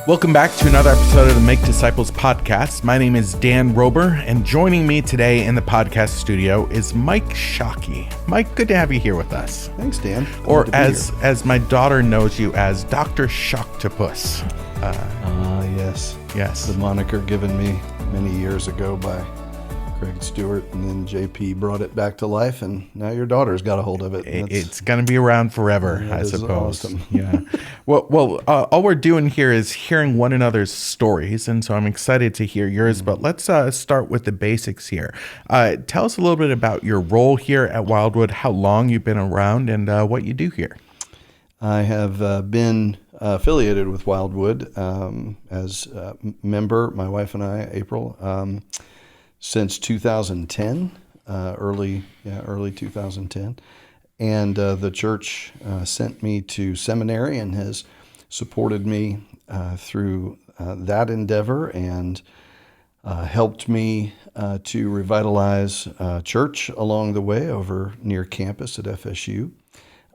Welcome back to another episode of the Make Disciples podcast. My name is Dan Rober, and joining me today in the podcast studio is Mike Shockey. Mike, good to have you here with us. Thanks, Dan. Or as my daughter knows you as Dr. Shocktopus. Yes. The moniker given me many years ago by Craig Stewart, and then JP brought it back to life, and now your daughter's got a hold of it. It's going to be around forever, I suppose. Awesome. Yeah. Well, all we're doing here is hearing one another's stories, and so I'm excited to hear yours. But let's start with the basics here. Tell us a little bit about your role here at Wildwood, how long you've been around, and what you do here. I have been affiliated with Wildwood as a member, my wife and I, April, since 2010, early 2010. And the church sent me to seminary and has supported me through that endeavor and helped me to revitalize church along the way over near campus at FSU.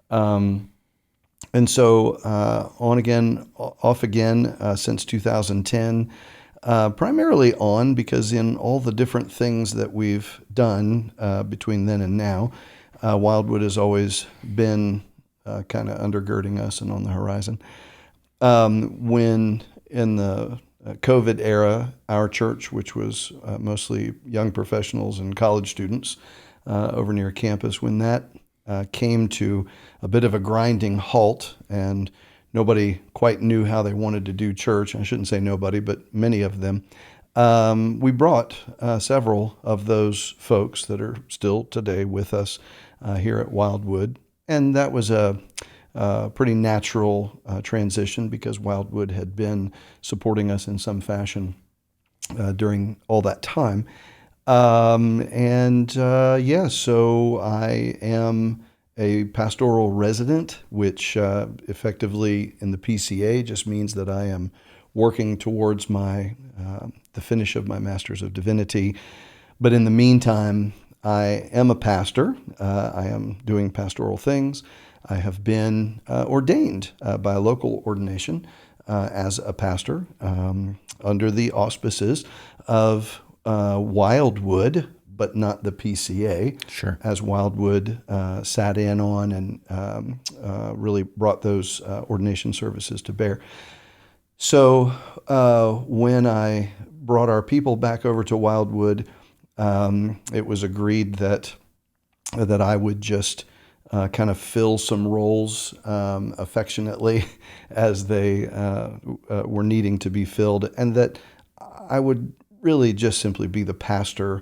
And so on again, off again since 2010, primarily on because in all the different things that we've done between then and now, Wildwood has always been kind of undergirding us and on the horizon. When in the COVID era, our church, which was mostly young professionals and college students over near campus, when that came to a bit of a grinding halt and nobody quite knew how they wanted to do church. I shouldn't say nobody, but many of them. We brought several of those folks that are still today with us here at Wildwood. And that was a pretty natural transition because Wildwood had been supporting us in some fashion during all that time. So I am a pastoral resident, which effectively in the PCA just means that I am working towards my the finish of my Master's of Divinity. But in the meantime, I am a pastor. I am doing pastoral things. I have been ordained by a local ordination as a pastor under the auspices of Wildwood, but not the PCA. Sure. As Wildwood sat in on and really brought those ordination services to bear. So when I brought our people back over to Wildwood, it was agreed that I would just kind of fill some roles affectionately as they were needing to be filled, and that I would really just simply be the pastor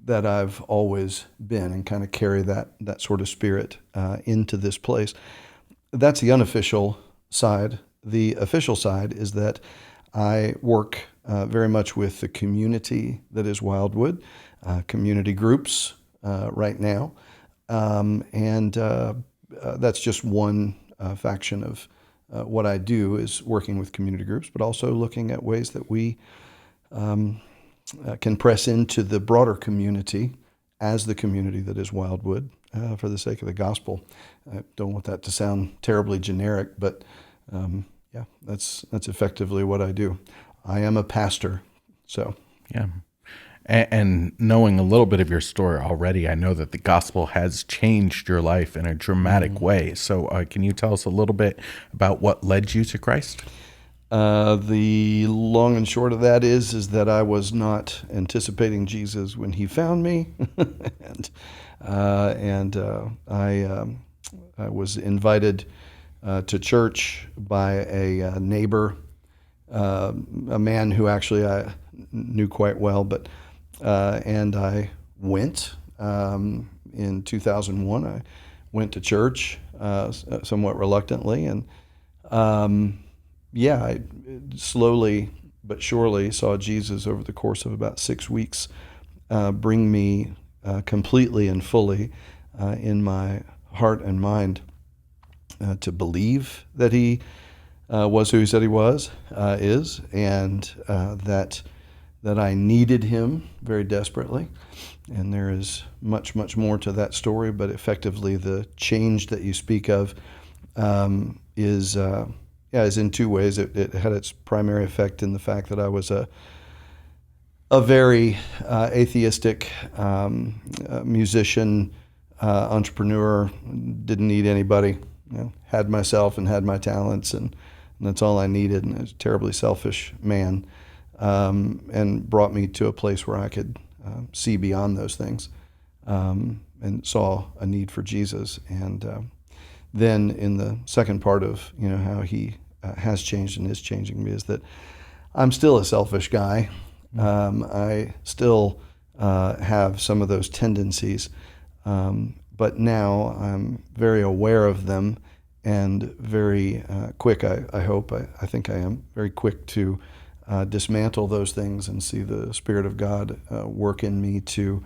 that I've always been and kind of carry that sort of spirit into this place. That's the unofficial side. The official side is that I work very much with the community that is Wildwood, community groups right now. That's just one faction of what I do is working with community groups, but also looking at ways that we can press into the broader community as the community that is Wildwood for the sake of the gospel. I don't want that to sound terribly generic, but that's effectively what I do. I am a pastor, so. Yeah. And knowing a little bit of your story already, I know that the gospel has changed your life in a dramatic way. So can you tell us a little bit about what led you to Christ? The long and short of that is that I was not anticipating Jesus when he found me, and I was invited to church by a neighbor, a man who actually I knew quite well, and I went in 2001. I went to church somewhat reluctantly, and I slowly but surely saw Jesus over the course of about 6 weeks bring me completely and fully in my heart and mind to believe that he was who he said he is, and that I needed him very desperately. And there is much, much more to that story, but effectively the change that you speak of is is in two ways. It had its primary effect in the fact that I was a very atheistic musician, entrepreneur, didn't need anybody. Had myself and had my talents, and that's all I needed. And I was a terribly selfish man, and brought me to a place where I could see beyond those things, and saw a need for Jesus. And then in the second part of how he has changed and is changing me is that I'm still a selfish guy. I still have some of those tendencies, but now I'm very aware of them and very quick, I hope, I think I am, very quick to dismantle those things and see the Spirit of God work in me to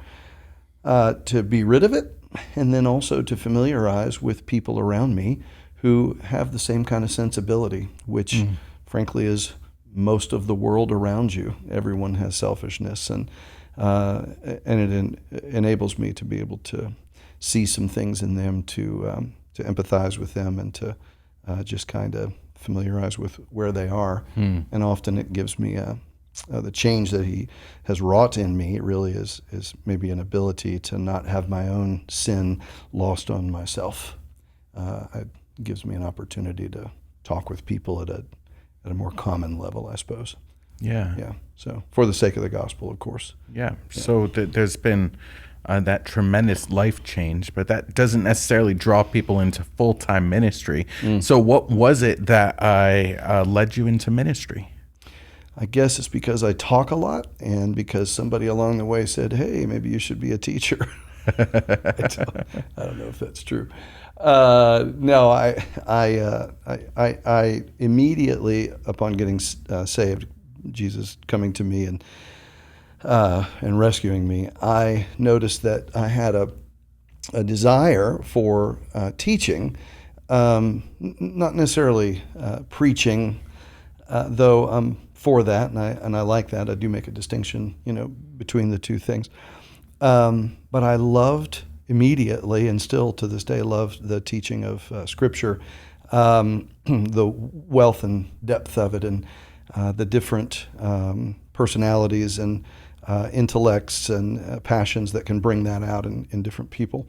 be rid of it, and then also to familiarize with people around me who have the same kind of sensibility, which frankly is most of the world around you. Everyone has selfishness, and it enables me to be able to see some things in them, to empathize with them, and to just kind of familiarize with where they are. And often it gives me the change that he has wrought in me. It really is maybe an ability to not have my own sin lost on myself. It gives me an opportunity to talk with people at a more common level, I suppose. Yeah. So for the sake of the gospel, of course. Yeah. So there's been that tremendous life change, but that doesn't necessarily draw people into full-time ministry. So what was it that led you into ministry? I guess it's because I talk a lot, and because somebody along the way said, "Hey, maybe you should be a teacher." I don't know if that's true. No, I immediately upon getting saved, Jesus coming to me and rescuing me, I noticed that I had a desire for teaching, not necessarily preaching, though I'm for that, and I like that. I do make a distinction, between the two things. But I loved immediately, and still to this day loved, the teaching of Scripture, the wealth and depth of it, and the different personalities and intellects and passions that can bring that out in different people.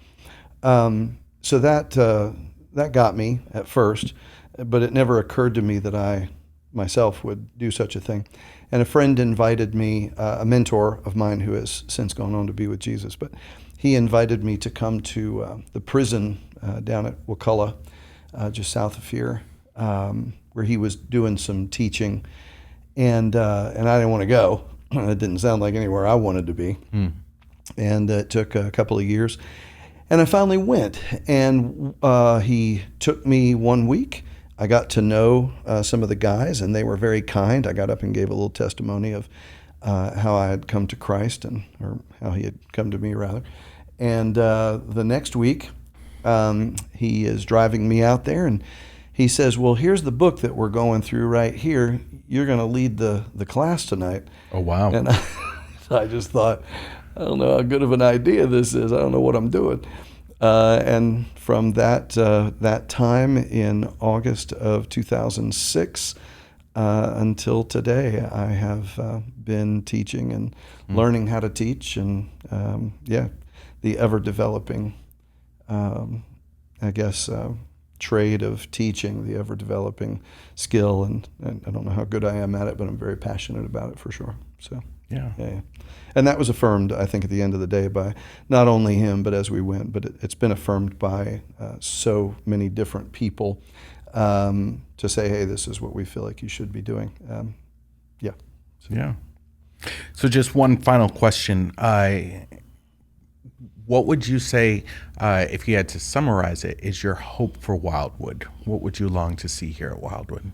So that got me at first, but it never occurred to me that I myself would do such a thing. And a friend invited me, a mentor of mine who has since gone on to be with Jesus, but he invited me to come to the prison down at Wakulla, just south of here, where he was doing some teaching, and I didn't want to go. It didn't sound like anywhere I wanted to be. And it took a couple of years, and I finally went, and he took me 1 week. I got to know some of the guys, and they were very kind. I got up and gave a little testimony of how I had come to Christ, or how he had come to me, rather. And the next week, he is driving me out there, and he says, "Well, here's the book that we're going through right here. You're going to lead the class tonight." Oh, wow. And I just thought, I don't know how good of an idea this is. I don't know what I'm doing. And from that time in August of 2006 until today, I have been teaching and learning how to teach, and the ever-developing, trade of teaching, the ever-developing skill, and I don't know how good I am at it, but I'm very passionate about it for sure. So yeah. And that was affirmed, I think, at the end of the day by not only him, but as we went, but it's been affirmed by so many different people to say, hey, this is what we feel like you should be doing. So just one final question. What would you say, if you had to summarize it, is your hope for Wildwood? What would you long to see here at Wildwood?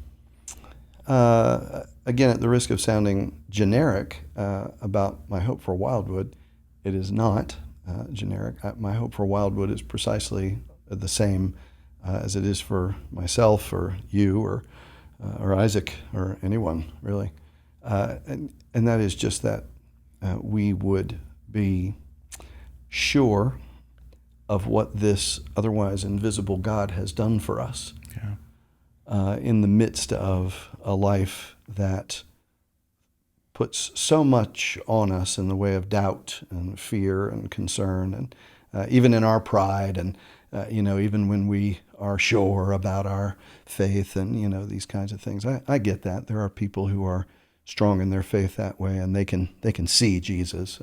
Again, at the risk of sounding generic about my hope for Wildwood, it is not generic. My hope for Wildwood is precisely the same as it is for myself or you or Isaac or anyone, really. And that is just that we would be sure of what this otherwise invisible God has done for us. in the midst of a life that puts so much on us in the way of doubt and fear and concern, and even in our pride, and even when we are sure about our faith, and these kinds of things. I get that there are people who are strong in their faith that way, and they can see Jesus.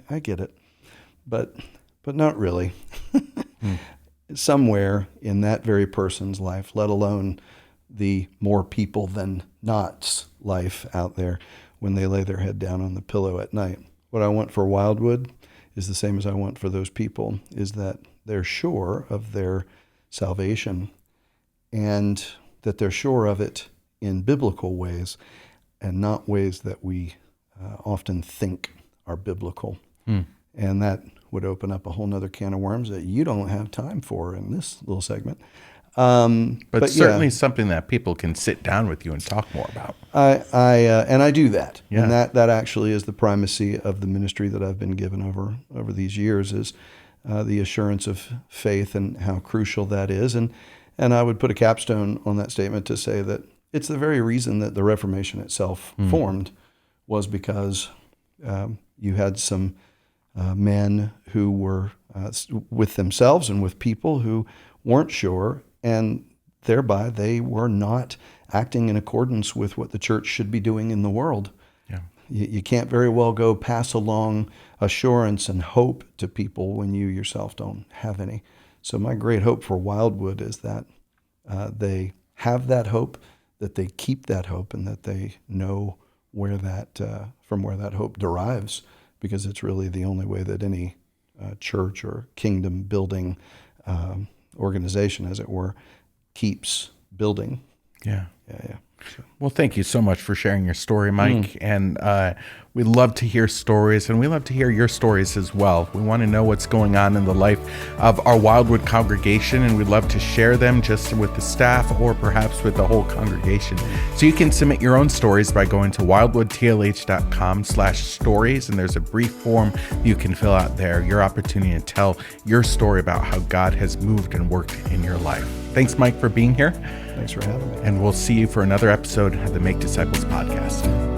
I get it, but not really. Somewhere in that very person's life, let alone the more people than not's life out there, when they lay their head down on the pillow at night, what I want for Wildwood is the same as I want for those people, is that they're sure of their salvation, and that they're sure of it in biblical ways and not ways that we often think are biblical. And that would open up a whole nother can of worms that you don't have time for in this little segment. But certainly something that people can sit down with you and talk more about. I do that. Yeah. And that actually is the primacy of the ministry that I've been given over these years, is the assurance of faith and how crucial that is. And I would put a capstone on that statement to say that it's the very reason that the Reformation itself formed, was because you had some men who were with themselves and with people who weren't sure, and thereby they were not acting in accordance with what the church should be doing in the world. Yeah. You can't very well go pass along assurance and hope to people when you yourself don't have any. So my great hope for Wildwood is that they have that hope, that they keep that hope, and that they know where that from where that hope derives, because it's really the only way that any church or kingdom building organization, as it were, keeps building. Yeah. Yeah. So. Well, thank you so much for sharing your story, Mike. And we love to hear stories, and we love to hear your stories as well. We want to know what's going on in the life of our Wildwood congregation, and we'd love to share them just with the staff or perhaps with the whole congregation. So you can submit your own stories by going to wildwoodtlh.com/stories, and there's a brief form you can fill out there, your opportunity to tell your story about how God has moved and worked in your life. Thanks, Mike, for being here. Thanks for having me. And we'll see you for another episode of the Make Disciples podcast.